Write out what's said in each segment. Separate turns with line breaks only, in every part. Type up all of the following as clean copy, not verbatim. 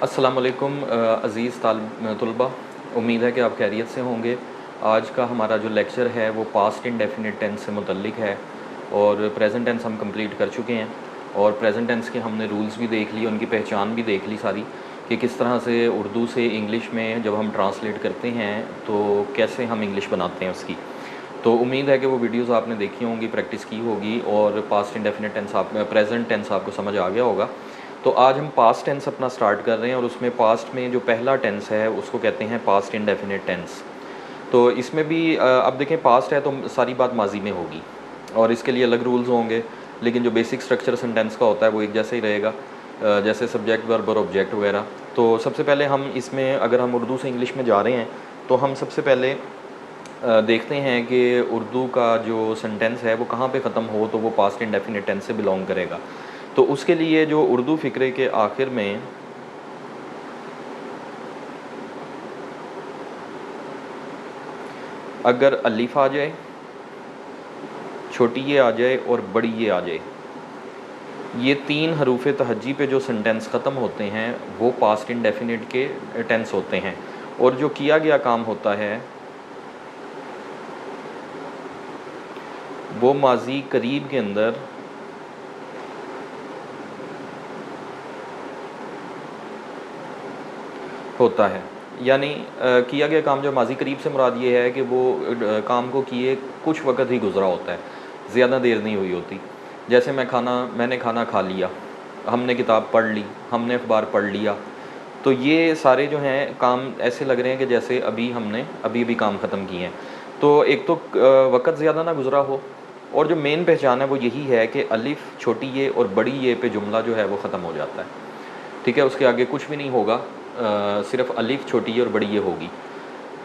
अस्सलामुअलैकुम अज़ीज़ तलबा, उम्मीद है कि आप खैरियत से होंगे। आज का हमारा जो लेक्चर है वो पास्ट इंडेफिनिट टेंस से मुतल्लिक है और प्रेजेंट टेंस हम कंप्लीट कर चुके हैं और प्रेजेंट टेंस के हमने रूल्स भी देख लिए, उनकी पहचान भी देख ली सारी, कि किस तरह से उर्दू से इंग्लिश में जब हम ट्रांसलेट करते हैं तो कैसे हम इंग्लिश बनाते हैं उसकी। तो उम्मीद है कि वो वीडियोज़ आपने देखी होंगी, प्रैक्टिस की होगी और past indefinite tense present tense आपको समझ आ गया होगा। तो आज हम पास्ट टेंस अपना स्टार्ट कर रहे हैं और उसमें पास्ट में जो पहला टेंस है उसको कहते हैं पास्ट इंडेफिनिट टेंस। तो इसमें भी अब देखें, पास्ट है तो सारी बात माजी में होगी और इसके लिए अलग रूल्स होंगे, लेकिन जो बेसिक स्ट्रक्चर सेंटेंस का होता है वो एक जैसे ही रहेगा, जैसे सब्जेक्ट वर्ब और ऑब्जेक्ट वगैरह। तो सबसे पहले हम इसमें, अगर हम उर्दू से इंग्लिश में जा रहे हैं तो हम सबसे पहले देखते हैं कि उर्दू का जो सेंटेंस है वो कहाँ पे ख़त्म हो तो वो पास्ट इंडेफिनिट टेंस से बिलोंग करेगा। तो उसके लिए जो उर्दू फ़िक्रे के आखिर में अगर अलिफ आ जाए, छोटी ये आ जाए और बड़ी ये आ जाए, ये तीन हरूफ तहज्जी पे जो सेंटेंस ख़त्म होते हैं वो पास्ट इंडेफिनिट के टेंस होते हैं। और जो किया गया काम होता है वो माजी करीब के अंदर होता है। यानी किया गया काम जो माजी करीब से मुराद ये है कि वो काम को किए कुछ वक्त ही गुज़रा होता है, ज़्यादा देर नहीं हुई होती। जैसे मैंने खाना खा लिया, हमने किताब पढ़ ली, हमने अखबार पढ़ लिया। तो ये सारे जो हैं काम ऐसे लग रहे हैं कि जैसे हमने अभी अभी काम ख़त्म किए हैं। तो एक तो वक्त ज़्यादा ना गुज़रा हो, और जो मेन पहचान है वो यही है कि अलिफ, छोटी ये और बड़ी ये पे जुमला जो है वो ख़त्म हो जाता है। ठीक है, उसके आगे कुछ भी नहीं होगा, सिर्फ अलिफ, छोटी ये और बड़ी ये होगी।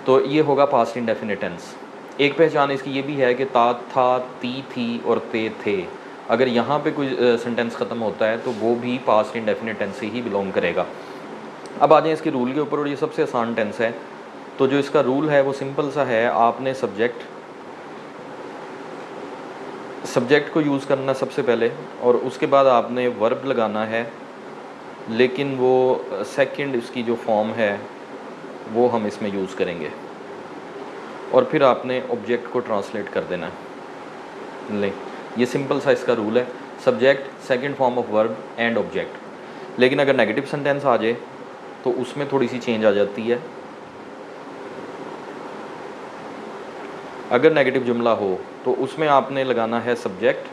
तो ये होगा पास्ट इंडेफिनिट टेंस। एक पहचान इसकी ये भी है कि ता, था, ती, थी और ते, थे, अगर यहाँ पे कोई सेंटेंस ख़त्म होता है तो वो भी पास्ट इंडेफिनिट टेंस से ही बिलोंग करेगा। अब आ जाएँ इसके रूल के ऊपर, और ये सबसे आसान टेंस है। तो जो इसका रूल है वो सिंपल सा है, आपने सब्जेक्ट को यूज़ करना सबसे पहले, और उसके बाद आपने वर्ब लगाना है, लेकिन वो सेकंड इसकी जो फॉर्म है वो हम इसमें यूज़ करेंगे, और फिर आपने ऑब्जेक्ट को ट्रांसलेट कर देना है। लें, ये सिंपल सा इसका रूल है, subject, second form of verb and object. लेकिन अगर नेगेटिव सेंटेंस आ जाए तो उसमें थोड़ी सी चेंज आ जाती है। अगर नेगेटिव जुमला हो तो उसमें आपने लगाना है सब्जेक्ट,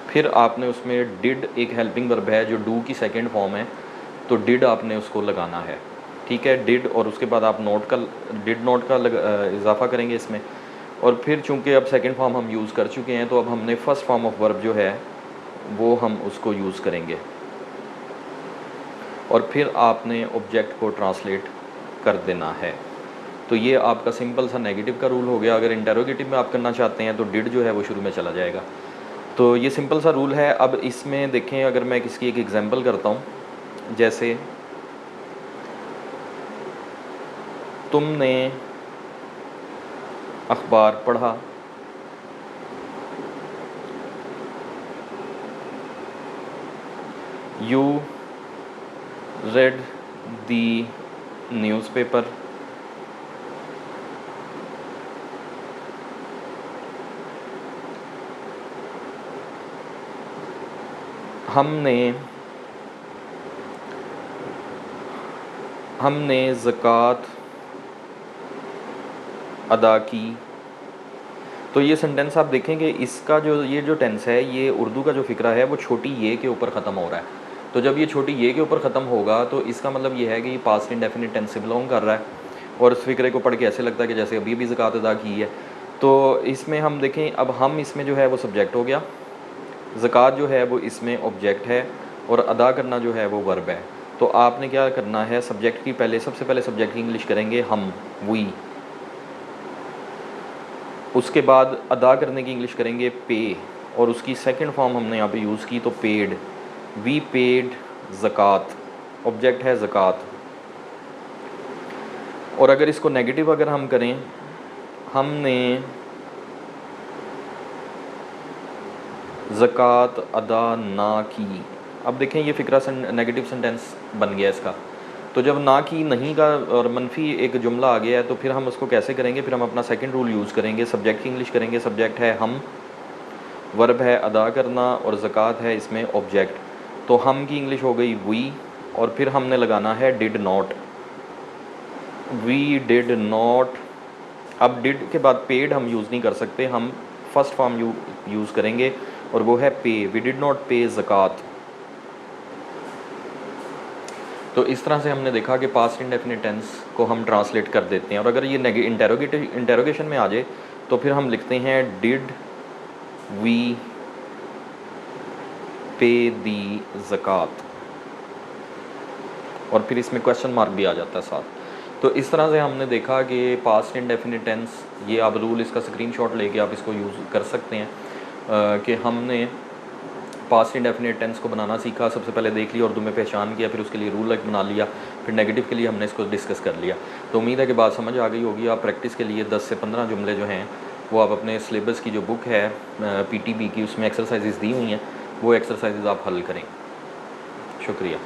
फिर आपने उसमें डिड, एक हेल्पिंग वर्ब है जो डू की सेकंड फॉर्म है, तो डिड आपने उसको लगाना है। ठीक है, डिड, और उसके बाद आप डिड नोट का इजाफा करेंगे इसमें। और फिर चूंकि अब सेकंड फॉर्म हम यूज़ कर चुके हैं तो अब हमने फर्स्ट फॉर्म ऑफ वर्ब जो है वो हम उसको यूज़ करेंगे, और फिर आपने ऑब्जेक्ट को ट्रांसलेट कर देना है। तो ये आपका सिंपल सा नेगेटिव का रूल हो गया। अगर इंटेरोगेटिव में आप करना चाहते हैं तो डिड जो है वो शुरू में चला जाएगा। तो ये सिंपल सा रूल है। अब इसमें देखें, अगर मैं किसकी एक एग्जांपल करता हूँ, जैसे तुमने अखबार पढ़ा, यू रेड दी न्यूज़पेपर, हमने ज़कात अदा की। तो ये सेंटेंस आप देखेंगे, इसका ये जो टेंस है, ये उर्दू का जो फ़िक्रा है वो छोटी ये के ऊपर ख़त्म हो रहा है। तो जब ये छोटी ये के ऊपर ख़त्म होगा तो इसका मतलब ये है कि ये पास्ट इंडेफिनिट टेंस से बिलोंग कर रहा है, और इस फ़िक्रे को पढ़ के ऐसे लगता है कि जैसे अभी भी ज़कात अदा की है। तो इसमें हम देखें, अब हम इसमें जो है वो सब्जेक्ट हो गया, ज़कात जो है वो इसमें ऑब्जेक्ट है, और अदा करना जो है वो वर्ब है। तो आपने क्या करना है, सब्जेक्ट की सबसे पहले सब्जेक्ट की इंग्लिश करेंगे हम, वी। उसके बाद अदा करने की इंग्लिश करेंगे पे, और उसकी सेकंड फॉर्म हमने यहाँ पे यूज़ की तो पेड, वी पेड ज़कात, ऑब्जेक्ट है ज़कात। और अगर इसको नेगेटिव अगर हम करें, हमने ज़कात अदा ना की, अब देखें ये फ़िक्रा नेगेटिव सेंटेंस बन गया इसका। तो जब ना की नहीं का और मनफी एक जुमला आ गया है तो फिर हम उसको कैसे करेंगे, फिर हम अपना सेकंड रूल यूज़ करेंगे, सब्जेक्ट की इंग्लिश करेंगे। सब्जेक्ट है हम, वर्ब है अदा करना, और ज़कात है इसमें ऑब्जेक्ट। तो हम की इंग्लिश हो गई वी, और फिर हमने लगाना है did not, we did not. अब डिड के बाद पेड हम यूज़ नहीं कर सकते, हम फर्स्ट फॉर्म यूज़ करेंगे और वो है पे। वी डिड नॉट पे ज़कात। तो इस तरह से हमने देखा कि पास्ट इंडेफिनिट टेंस को हम ट्रांसलेट कर देते हैं। और अगर ये इंटेरोगेशन में आ जाए तो फिर हम लिखते हैं डिड वी पे दी ज़कात, और फिर इसमें क्वेश्चन मार्क भी आ जाता है साथ। तो इस तरह से हमने देखा कि पास्ट इंडेफिनिट टेंस, ये आप रूल इसका स्क्रीनशॉट लेके आप इसको यूज़ कर सकते हैं कि हमने पास्ट इंडेफिनिट टेंस को बनाना सीखा। सबसे पहले देख लिया, उर्दू में पहचान किया, फिर उसके लिए रूल एक बना लिया, फिर नेगेटिव के लिए हमने इसको डिस्कस कर लिया। तो उम्मीद है कि बात समझ आ गई होगी। आप प्रैक्टिस के लिए 10 से 15 जुमले जो हैं वो आप अपने सिलेबस की जो बुक है PTB की, उसमें एक्सरसाइजेज़ दी हुई हैं, वो एक्सरसाइजेज़ आप हल करें। शुक्रिया।